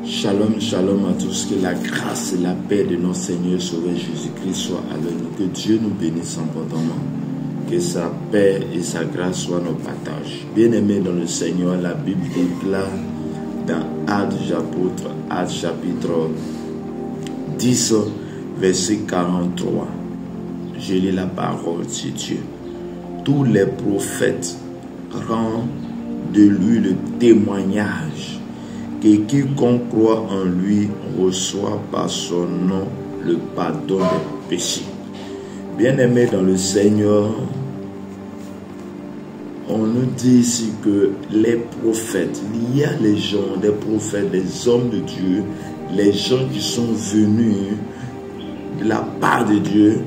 Shalom, shalom à tous, que la grâce et la paix de notre Seigneur Sauveur Jésus-Christ soient avec nous, que Dieu nous bénisse abondamment, que sa paix et sa grâce soient nos partages. Bien-aimés dans le Seigneur, la Bible déclare dans Actes chapitre 10, verset 43. Je lis la parole de Dieu. Tous les prophètes rendent de lui le témoignage que quiconque croit en lui reçoit par son nom le pardon des péchés. Bien-aimés dans le Seigneur, on nous dit ici que les prophètes, il y a les gens, des prophètes, des hommes de Dieu, les gens qui sont venus de la part de Dieu,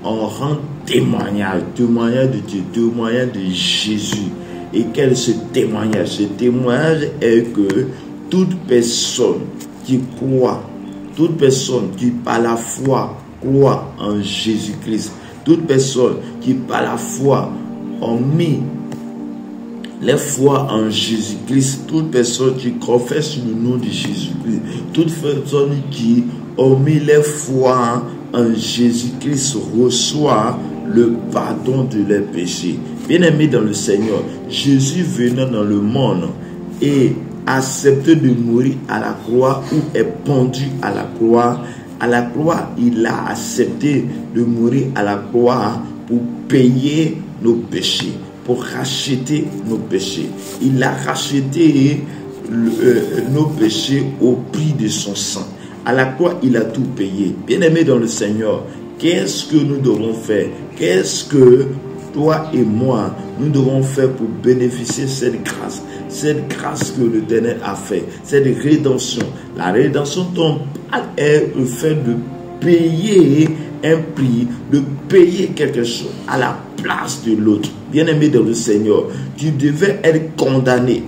on rend témoignage de Dieu, témoignage de Jésus. Et quel est ce témoignage? Ce témoignage est que toute personne qui croit, toute personne qui par la foi croit en Jésus-Christ, toute personne qui par la foi ont mis les foi en Jésus-Christ, toute personne qui confesse le nom de Jésus-Christ, toute personne qui ont mis les foi en Jésus-Christ reçoit le pardon de leurs péchés. Bien-aimés dans le Seigneur, Jésus venant dans le monde et accepté de mourir à la croix ou est pendu à la croix. À la croix, il a accepté de mourir à la croix pour payer nos péchés, pour racheter nos péchés. Il a racheté nos péchés au prix de son sang. À la croix, il a tout payé. Bien-aimés dans le Seigneur, qu'est-ce que nous devons faire? Qu'est-ce que toi et moi, nous devons faire pour bénéficier de cette grâce que l'Éternel a fait, cette rédemption? La rédemption est le fait de payer un prix, de payer quelque chose à la place de l'autre. Bien-aimé dans le Seigneur, tu devais être condamné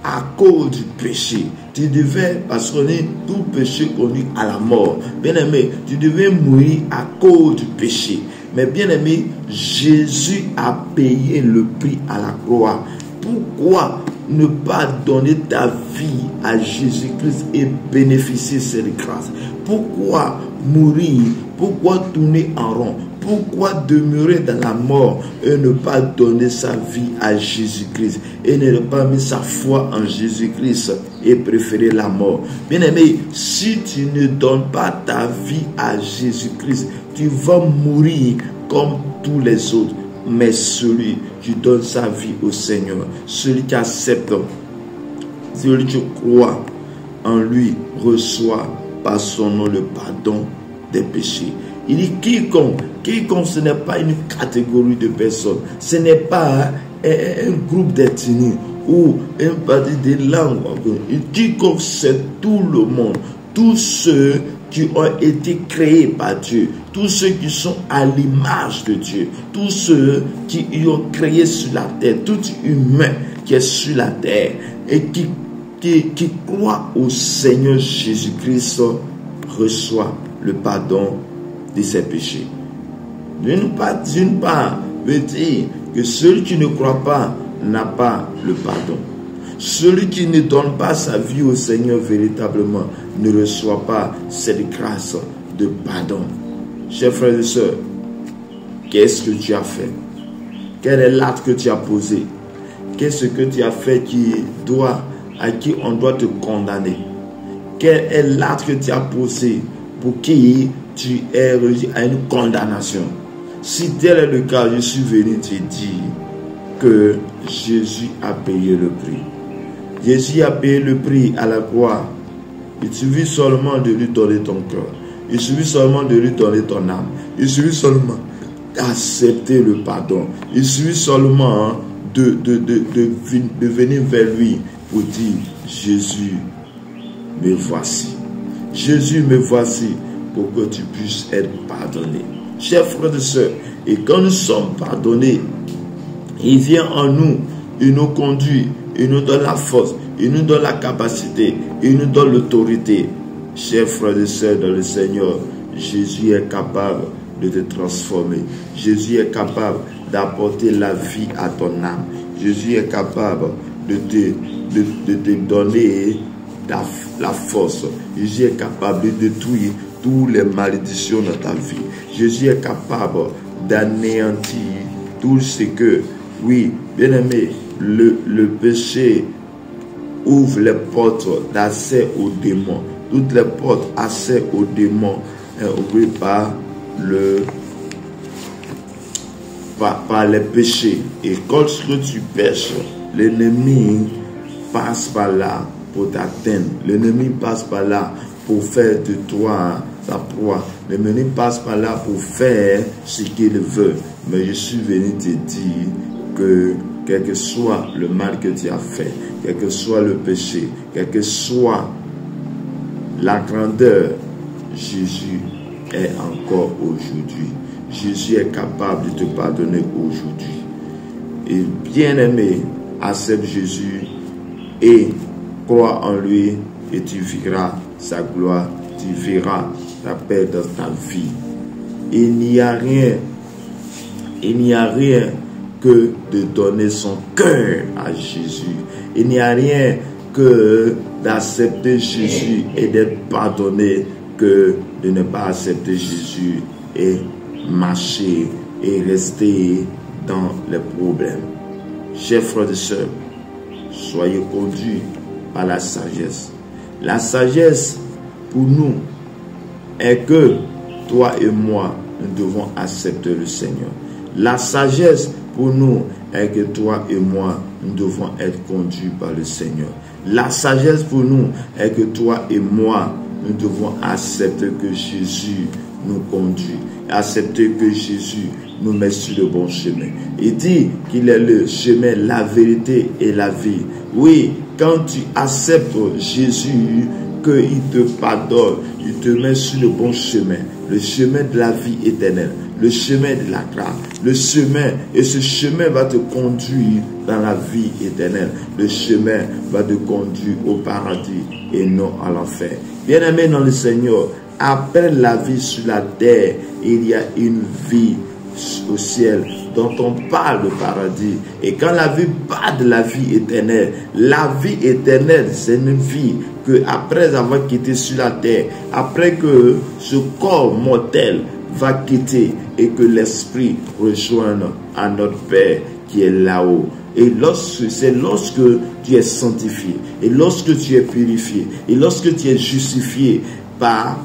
à cause du péché. Tu devais, parce qu'on est tout péché connu à la mort. Bien-aimé, tu devais mourir à cause du péché. Mais bien-aimé, Jésus a payé le prix à la croix. Pourquoi ne pas donner ta vie à Jésus-Christ et bénéficier de cette grâce? Pourquoi mourir? Pourquoi tourner en rond? Pourquoi demeurer dans la mort et ne pas donner sa vie à Jésus-Christ et ne pas mettre sa foi en Jésus-Christ et préférer la mort? Bien-aimé, si tu ne donnes pas ta vie à Jésus-Christ, tu vas mourir comme tous les autres. Mais celui qui donne sa vie au Seigneur, celui qui accepte, celui qui croit en lui, reçoit par son nom le pardon des péchés. Il dit quiconque, ce n'est pas une catégorie de personnes, ce n'est pas un groupe d'ethnies ou un parti de langues. Quiconque, c'est tout le monde, tous ceux qui ont été créés par Dieu, tous ceux qui sont à l'image de Dieu, tous ceux qui y ont créé sur la terre, tout humain qui est sur la terre et qui croit au Seigneur Jésus-Christ reçoit le pardon de ses péchés. D'une part, veut dire que celui qui ne croit pas n'a pas le pardon. Celui qui ne donne pas sa vie au Seigneur véritablement ne reçoit pas cette grâce de pardon. Chers frères et sœurs, qu'est-ce que tu as fait? Quel est l'acte que tu as posé? Qu'est-ce que tu as fait à qui on doit te condamner? Quel est l'acte que tu as posé pour qui tu es reçu à une condamnation? Si tel est le cas, je suis venu te dire que Jésus a payé le prix. Jésus a payé le prix à la croix. Il suffit seulement de lui donner ton cœur. Il suffit seulement de lui donner ton âme. Il suffit seulement d'accepter le pardon. Il suffit seulement de venir vers lui pour dire: Jésus, me voici. Jésus, me voici, pour que tu puisses être pardonné. Chers frères et sœurs, et quand nous sommes pardonnés, il vient en nous, il nous conduit, il nous donne la force, il nous donne la capacité, il nous donne l'autorité. Chers frères et sœurs dans le Seigneur, Jésus est capable de te transformer. Jésus est capable d'apporter la vie à ton âme. Jésus est capable de te donner la force. Jésus est capable de détruire toutes les malédictions dans ta vie. Jésus est capable d'anéantir tout ce que, oui, bien aimé, le péché ouvre les portes d'accès aux démons. Toutes les portes d'accès aux démons ouvrées par les péchés. Et quand tu pêches, l'ennemi passe par là pour t'atteindre. L'ennemi passe par là pour faire de toi sa proie. L'ennemi passe par là pour faire ce qu'il veut. Mais je suis venu te dire que quel que soit le mal que tu as fait, quel que soit le péché, quel que soit la grandeur, Jésus est encore aujourd'hui. Jésus est capable de te pardonner aujourd'hui. Et bien aimé, accepte Jésus et crois en lui et tu verras sa gloire, tu verras la paix dans ta vie. Il n'y a rien que de donner son cœur à Jésus. Il n'y a rien que d'accepter Jésus et d'être pardonné que de ne pas accepter Jésus et marcher et rester dans les problèmes. Chers frères et sœurs, soyez conduits par la sagesse. La sagesse pour nous est que toi et moi, nous devons accepter le Seigneur. La sagesse pour nous est que toi et moi, nous devons être conduits par le Seigneur. La sagesse pour nous est que toi et moi, nous devons accepter que Jésus nous conduit. Accepter que Jésus nous met sur le bon chemin. Il dit qu'il est le chemin, la vérité et la vie. Oui, quand tu acceptes Jésus, qu'il te pardonne, il te met sur le bon chemin, le chemin de la vie éternelle, le chemin de la grâce, le chemin, et ce chemin va te conduire dans la vie éternelle. Le chemin va te conduire au paradis et non à l'enfer. Bien-aimé dans le Seigneur, après la vie sur la terre, il y a une vie au ciel dont on parle de paradis. Et quand la vie parle de la vie éternelle, c'est une vie que après avoir quitté sur la terre, après que ce corps mortel va quitter et que l'esprit rejoigne à notre Père qui est là-haut. Et c'est lorsque tu es sanctifié, et lorsque tu es purifié, et lorsque tu es justifié par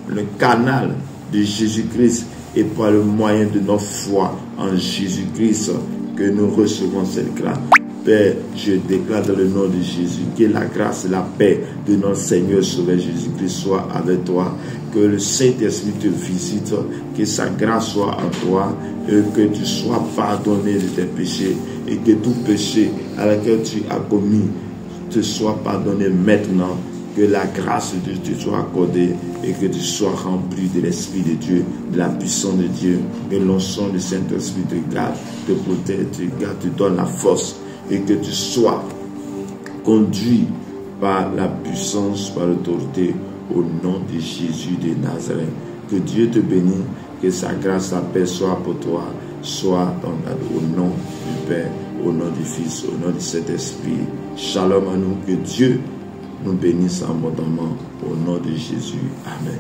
le canal de Jésus-Christ et par le moyen de notre foi en Jésus-Christ que nous recevons cette grâce. Père, je déclare dans le nom de Jésus que la grâce et la paix de notre Seigneur Sauveur Jésus-Christ soit avec toi, que le Saint-Esprit te visite, que sa grâce soit en toi, et que tu sois pardonné de tes péchés, et que tout péché à laquelle tu as commis te soit pardonné maintenant. Que la grâce de Dieu te soit accordée et que tu sois rempli de l'Esprit de Dieu, de la puissance de Dieu, que l'onction du Saint-Esprit te garde, te protège, te donne la force et que tu sois conduit par la puissance, par l'autorité au nom de Jésus de Nazareth. Que Dieu te bénisse, que sa grâce, sa paix soit pour toi, soit au nom du Père, au nom du Fils, au nom du Saint-Esprit. Shalom à nous, que Dieu nous bénisse abondamment au nom de Jésus. Amen.